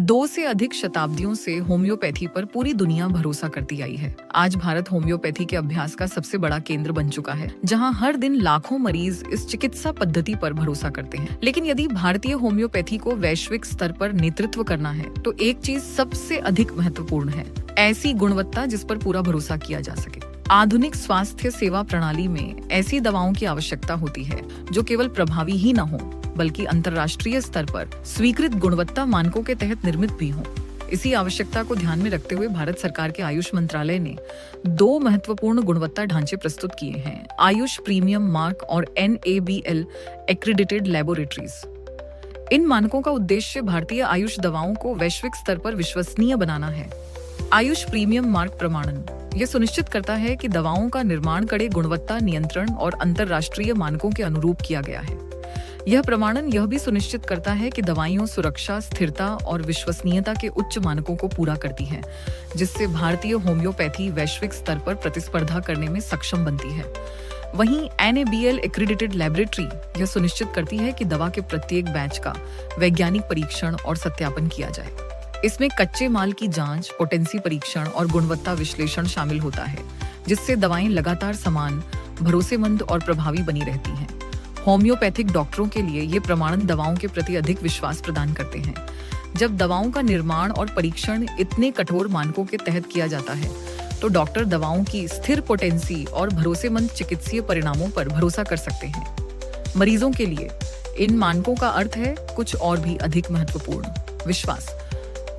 2 से अधिक शताब्दियों से होम्योपैथी पर पूरी दुनिया भरोसा करती आई है। आज भारत होम्योपैथी के अभ्यास का सबसे बड़ा केंद्र बन चुका है, जहां हर दिन लाखों मरीज इस चिकित्सा पद्धति पर भरोसा करते हैं। लेकिन यदि भारतीय होम्योपैथी को वैश्विक स्तर पर नेतृत्व करना है, तो एक चीज सबसे अधिक महत्वपूर्ण है, ऐसी गुणवत्ता जिस पर पूरा भरोसा किया जा सके। आधुनिक स्वास्थ्य सेवा प्रणाली में ऐसी दवाओं की आवश्यकता होती है जो केवल प्रभावी ही न हो, बल्कि अंतर्राष्ट्रीय स्तर पर स्वीकृत गुणवत्ता मानकों के तहत निर्मित भी हों। इसी आवश्यकता को ध्यान में रखते हुए भारत सरकार के आयुष मंत्रालय ने 2 महत्वपूर्ण गुणवत्ता ढांचे प्रस्तुत किए हैं: आयुष प्रीमियम मार्क और NABL एक्रेडिटेड लैबोरेटरीज। इन मानकों का उद्देश्य भारतीय आयुष दवाओं को वैश्विक स्तर पर विश्वसनीय बनाना है। आयुष प्रीमियम मार्क प्रमाणन यह सुनिश्चित करता है कि दवाओं का निर्माण कड़े गुणवत्ता नियंत्रण और अंतर्राष्ट्रीय मानकों के अनुरूप किया गया है। यह प्रमाणन यह भी सुनिश्चित करता है कि दवाइयां सुरक्षा, स्थिरता और विश्वसनीयता के उच्च मानकों को पूरा करती हैं, जिससे भारतीय होम्योपैथी वैश्विक स्तर पर प्रतिस्पर्धा करने में सक्षम बनती है। वहीं NABL एक्रेडिटेड लैबोरेटरी यह सुनिश्चित करती है कि दवा के प्रत्येक बैच का वैज्ञानिक परीक्षण और सत्यापन किया जाए। इसमें कच्चे माल की जांच, पोटेंसी परीक्षण और गुणवत्ता विश्लेषण शामिल होता है, जिससे दवाएं लगातार समान, भरोसेमंद और प्रभावी बनी रहती हैं। होम्योपैथिक डॉक्टरों के लिए ये प्रमाणन दवाओं के प्रति अधिक विश्वास प्रदान करते हैं। जब दवाओं का निर्माण और परीक्षण इतने कठोर मानकों के तहत किया जाता है, तो डॉक्टर दवाओं की स्थिर पोटेंसी और भरोसेमंद चिकित्सीय परिणामों पर भरोसा कर सकते हैं। मरीजों के लिए इन मानकों का अर्थ है कुछ और भी अधिक महत्वपूर्ण: विश्वास।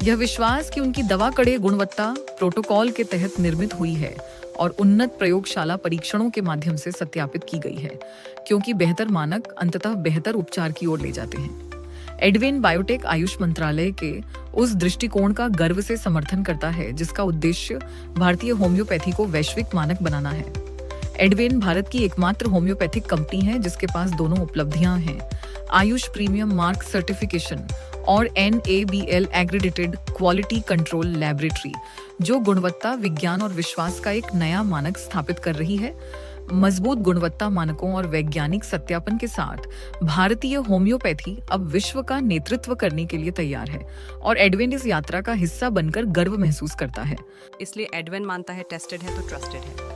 यह विश्वास कि उनकी दवा कड़े गुणवत्ता प्रोटोकॉल के तहत निर्मित हुई है और उन्नत प्रयोगशाला परीक्षणों के माध्यम से सत्यापित की गई है, क्योंकि बेहतर मानक अंततः बेहतर उपचार की ओर ले जाते हैं। एडवेन बायोटेक आयुष मंत्रालय के उस दृष्टिकोण का गर्व से समर्थन करता है जिसका उद्देश्य भारतीय होम्योपैथी को वैश्विक मानक बनाना है। एडवेन भारत की एकमात्र होम्योपैथिक कंपनी है जिसके पास दोनों उपलब्धियां हैं: आयुष प्रीमियम मार्क सर्टिफिकेशन और NABL accredited quality control laboratory, जो गुणवत्ता, विज्ञान और विश्वास का एक नया मानक स्थापित कर रही है। मजबूत गुणवत्ता मानकों और वैज्ञानिक सत्यापन के साथ भारतीय होम्योपैथी अब विश्व का नेतृत्व करने के लिए तैयार है और एडवेन इस यात्रा का हिस्सा बनकर गर्व महसूस करता है। इसलिए एडवेन मानता है टेस्टेड है तो ट्रस्टेड है।